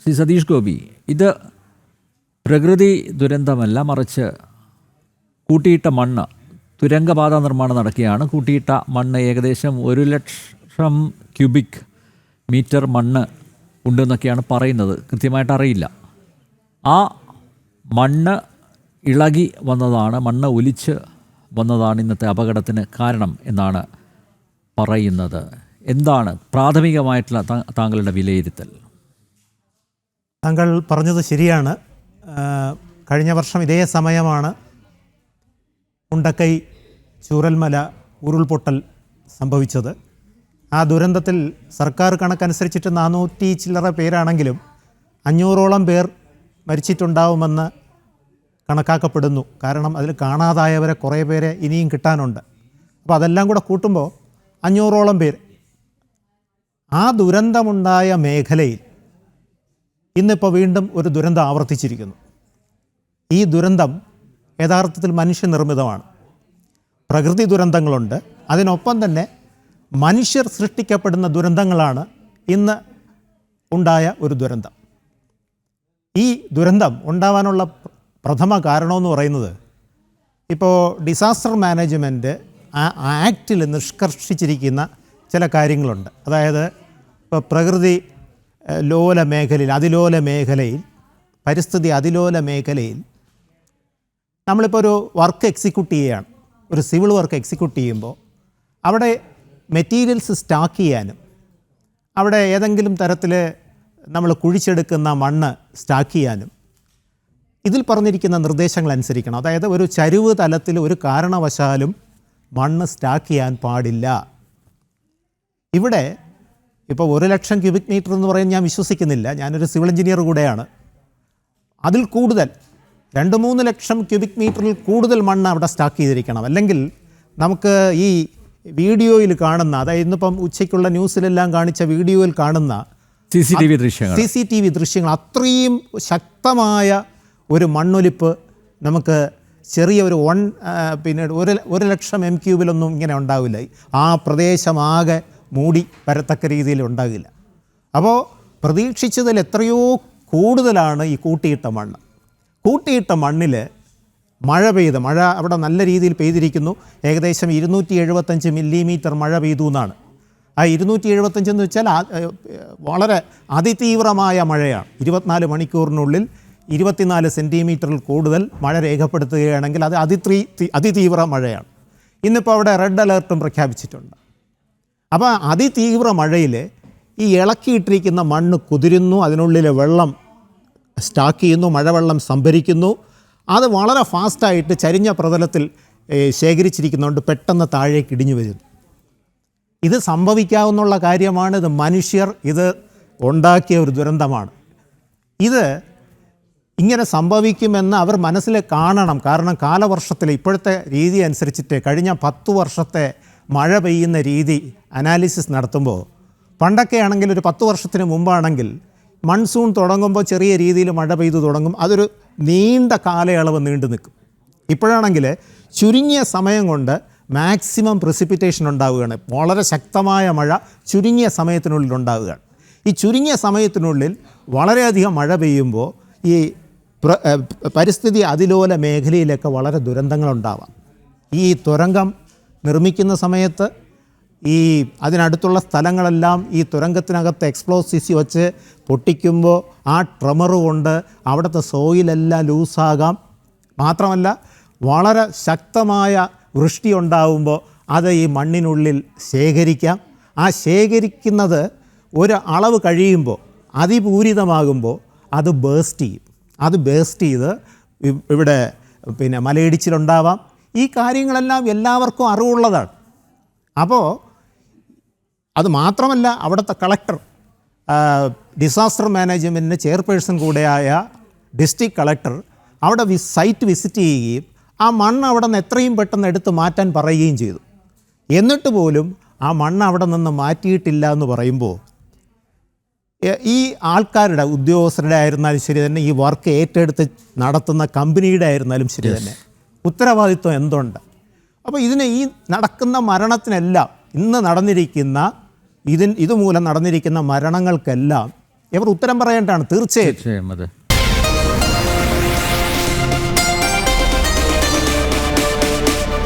ശ്രീ സതീഷ് ഗോപി, ഇത് പ്രകൃതി ദുരന്തമല്ല, മറിച്ച് കൂട്ടിയിട്ട മണ്ണ്. തുരങ്കപാത നിർമ്മാണം നടക്കുകയാണ്. കൂട്ടിയിട്ട മണ്ണ് ഏകദേശം 1,00,000 ക്യൂബിക് മീറ്റർ മണ്ണ് ഉണ്ടെന്നൊക്കെയാണ് പറയുന്നത്. കൃത്യമായിട്ട് അറിയില്ല. ആ മണ്ണ് ഇളകി വന്നതാണ്, മണ്ണ് ഒലിച്ച് വന്നതാണ് ഇന്നത്തെ അപകടത്തിന് കാരണം എന്നാണ് പറയുന്നത്. എന്താണ് പ്രാഥമികമായിട്ടുള്ള താങ്കളുടെ വിലയിരുത്തൽ? താങ്കൾ പറഞ്ഞത് ശരിയാണ്. കഴിഞ്ഞ വർഷം ഇതേ സമയമാണ് മുണ്ടക്കൈ ചൂരൽമല ഉരുൾപൊട്ടൽ സംഭവിച്ചത്. ആ ദുരന്തത്തിൽ സർക്കാർ കണക്കനുസരിച്ചിട്ട് 400 ചില്ലറ പേരാണെങ്കിലും 500ഓളം പേർ മരിച്ചിട്ടുണ്ടാവുമെന്ന് കണക്കാക്കപ്പെടുന്നു. കാരണം അതിൽ കാണാതായവരെ കുറേ പേരെ ഇനിയും കിട്ടാനുണ്ട്. അപ്പോൾ അതെല്ലാം കൂടെ കൂട്ടുമ്പോൾ 500ഓളം പേര്. ആ ദുരന്തമുണ്ടായ മേഖലയിൽ ഇന്നിപ്പോൾ വീണ്ടും ഒരു ദുരന്തം ആവർത്തിച്ചിരിക്കുന്നു. ഈ ദുരന്തം യഥാർത്ഥത്തിൽ മനുഷ്യനിർമ്മിതമാണ്. പ്രകൃതി ദുരന്തങ്ങളുണ്ട്, അതിനൊപ്പം തന്നെ മനുഷ്യർ സൃഷ്ടിക്കപ്പെടുന്ന ദുരന്തങ്ങളാണ് ഇന്ന് ഉണ്ടായ ഒരു ദുരന്തം. ഈ ദുരന്തം ഉണ്ടാവാനുള്ള പ്രഥമ കാരണമെന്ന് പറയുന്നത്, ഇപ്പോൾ ഡിസാസ്റ്റർ മാനേജ്മെൻറ്റ് ആ ആക്റ്റിൽ നിഷ്കർഷിച്ചിരിക്കുന്ന ചില കാര്യങ്ങളുണ്ട്. അതായത് ഇപ്പോൾ പ്രകൃതി ലോല മേഖലയിൽ, അതിലോല മേഖലയിൽ, പരിസ്ഥിതി അതിലോല മേഖലയിൽ നമ്മളിപ്പോൾ ഒരു വർക്ക് എക്സിക്യൂട്ട് ചെയ്യുകയാണ്, ഒരു സിവിൽ വർക്ക് എക്സിക്യൂട്ട് ചെയ്യുമ്പോൾ അവിടെ മെറ്റീരിയൽസ് സ്റ്റാക്ക് ചെയ്യാനും അവിടെ ഏതെങ്കിലും തരത്തിൽ നമ്മൾ കുഴിച്ചെടുക്കുന്ന മണ്ണ് സ്റ്റാക്ക് ചെയ്യാനും ഇതിൽ പറഞ്ഞിരിക്കുന്ന നിർദ്ദേശങ്ങൾ അനുസരിക്കണം. അതായത് ഒരു ചരിവ് തലത്തിൽ ഒരു കാരണവശാലും മണ്ണ് സ്റ്റാക്ക് ചെയ്യാൻ പാടില്ല. ഇവിടെ ഇപ്പോൾ 1,00,000 ക്യൂബിക് മീറ്റർ എന്ന് പറയുന്നത് ഞാൻ വിശ്വസിക്കുന്നില്ല. ഞാനൊരു സിവിൽ എഞ്ചിനീയർ കൂടെയാണ്. അതിൽ കൂടുതൽ 2-3 ലക്ഷം ക്യൂബിക് മീറ്ററിൽ കൂടുതൽ മണ്ണ് അവിടെ സ്റ്റാക്ക് ചെയ്തിരിക്കണം. അല്ലെങ്കിൽ നമുക്ക് ഈ വീഡിയോയിൽ കാണുന്ന, അതായത് ഇന്നിപ്പം ഉച്ചയ്ക്കുള്ള ന്യൂസിലെല്ലാം കാണിച്ച വീഡിയോയിൽ കാണുന്ന CCTV ദൃശ്യങ്ങൾ, അത്രയും ശക്തമായ ഒരു മണ്ണൊലിപ്പ് നമുക്ക് ചെറിയ ഒരു 1,00,000 m³ ഇങ്ങനെ ഉണ്ടാവില്ല. ആ പ്രദേശമാകെ മൂടി വരത്തക്ക രീതിയിൽ ഉണ്ടാകില്ല. അപ്പോൾ പ്രതീക്ഷിച്ചതിൽ എത്രയോ കൂടുതലാണ് ഈ കൂട്ടിയിട്ട മണ്ണ്. കൂട്ടിയിട്ട മണ്ണിൽ മഴ അവിടെ നല്ല രീതിയിൽ പെയ്തിരിക്കുന്നു. ഏകദേശം 275 മില്ലിമീറ്റർ മഴ പെയ്തു എന്നാണ്. ആ 275 എന്ന് വെച്ചാൽ വളരെ അതിതീവ്രമായ മഴയാണ്. 24 മണിക്കൂറിനുള്ളിൽ 24 സെൻറ്റിമീറ്ററിൽ കൂടുതൽ മഴ രേഖപ്പെടുത്തുകയാണെങ്കിൽ അത് അതിതീവ്ര മഴയാണ്. ഇന്നിപ്പോൾ അവിടെ റെഡ് അലേർട്ടും പ്രഖ്യാപിച്ചിട്ടുണ്ട്. അപ്പോൾ അതിതീവ്ര മഴയിൽ ഈ ഇളക്കിയിട്ടിരിക്കുന്ന മണ്ണ് കുതിരുന്നു, അതിനുള്ളിൽ വെള്ളം സ്റ്റാക്ക് ചെയ്യുന്നു, മഴവെള്ളം സംഭരിക്കുന്നു. അത് വളരെ ഫാസ്റ്റായിട്ട് ചരിഞ്ഞ പ്രതലത്തിൽ ശേഖരിച്ചിരിക്കുന്നതുകൊണ്ട് പെട്ടെന്ന് താഴേക്ക് ഇടിഞ്ഞു വരുന്നു. ഇത് സംഭവിക്കാവുന്ന കാര്യമാണ്. ഇത് മനുഷ്യർ ഇത് ഉണ്ടാക്കിയ ഒരു ദുരന്തമാണ്. ഇത് ഇങ്ങനെ സംഭവിക്കുമെന്ന് അവർ മനസ്സിൽ കാണണം. കാരണം കാലവർഷത്തിൽ ഇപ്പോഴത്തെ രീതി അനുസരിച്ചിട്ട് കഴിഞ്ഞ 10 വർഷത്തെ മഴ പെയ്യുന്ന രീതി അനാലിസിസ് നടത്തുമ്പോൾ, പണ്ടൊക്കെ ആണെങ്കിൽ ഒരു 10 വർഷത്തിന് മുമ്പാണെങ്കിൽ മൺസൂൺ തുടങ്ങുമ്പോൾ ചെറിയ രീതിയിൽ മഴ പെയ്തു തുടങ്ങും, അതൊരു നീണ്ട കാലയളവ് നീണ്ടു നിൽക്കും. ഇപ്പോഴാണെങ്കിൽ ചുരുങ്ങിയ സമയം കൊണ്ട് മാക്സിമം പ്രിസിപ്പിറ്റേഷൻ ഉണ്ടാവുകയാണ്. വളരെ ശക്തമായ മഴ ചുരുങ്ങിയ സമയത്തിനുള്ളിൽ ഉണ്ടാവുകയാണ്. ഈ ചുരുങ്ങിയ സമയത്തിനുള്ളിൽ വളരെയധികം മഴ പെയ്യുമ്പോൾ ഈ പരിസ്ഥിതി അതിലോല മേഖലയിലൊക്കെ വളരെ ദുരന്തങ്ങളുണ്ടാവാം. ഈ തുരങ്കം നിർമ്മിക്കുന്ന സമയത്ത് അതിനടുത്തുള്ള സ്ഥലങ്ങളെല്ലാം ഈ തുരങ്കത്തിനകത്ത് എക്സ്പ്ലോസീവ് വെച്ച് പൊട്ടിക്കുമ്പോൾ ആ ട്രെമർ കൊണ്ട് അവിടുത്തെ സോയിലെല്ലാം ലൂസാകാം. മാത്രമല്ല വളരെ ശക്തമായ വൃഷ്ടി ഉണ്ടാവുമ്പോൾ അത് ഈ മണ്ണിനുള്ളിൽ ശേഖരിക്കാം. ആ ശേഖരിക്കുന്നത് ഒരു അളവ് കഴിയുമ്പോൾ അതിപൂരിതമാകുമ്പോൾ അത് ബേസ്റ്റ് ചെയ്യും. അത് ബേസ്റ്റ് ചെയ്ത് ഇവിടെ മലയിടിച്ചിലുണ്ടാവാം. ഈ കാര്യങ്ങളെല്ലാം എല്ലാവർക്കും അറിവുള്ളതാണ്. അപ്പോൾ അത് മാത്രമല്ല, അവിടുത്തെ കളക്ടർ, ഡിസാസ്റ്റർ മാനേജ്മെൻറ്റിൻ്റെ ചെയർപേഴ്സൺ കൂടെയായ ഡിസ്ട്രിക്ട് കളക്ടർ അവിടെ സൈറ്റ് വിസിറ്റ് ചെയ്യുകയും ആ മണ്ണ് അവിടെ നിന്ന് എത്രയും പെട്ടെന്ന് എടുത്ത് മാറ്റാൻ പറയുകയും ചെയ്തു. എന്നിട്ട് പോലും ആ മണ്ണ് അവിടെ നിന്ന് മാറ്റിയിട്ടില്ല എന്ന് പറയുമ്പോൾ ഈ ആൾക്കാരുടെ, ഉദ്യോഗസ്ഥരുടെ ആയിരുന്നാലും ശരി തന്നെ, ഈ വർക്ക് ഏറ്റെടുത്ത് നടത്തുന്ന കമ്പനിയുടെ ആയിരുന്നാലും ശരി തന്നെ, ഉത്തരവാദിത്വം എന്തുണ്ട്? അപ്പോൾ ഈ നടക്കുന്ന മരണത്തിനെല്ലാം, ഇതുമൂലം നടന്നിരിക്കുന്ന മരണങ്ങൾക്കെല്ലാം ഇവർ ഉത്തരം പറയേണ്ടതാണ് തീർച്ചയായും. തീർച്ചയായും അതെ.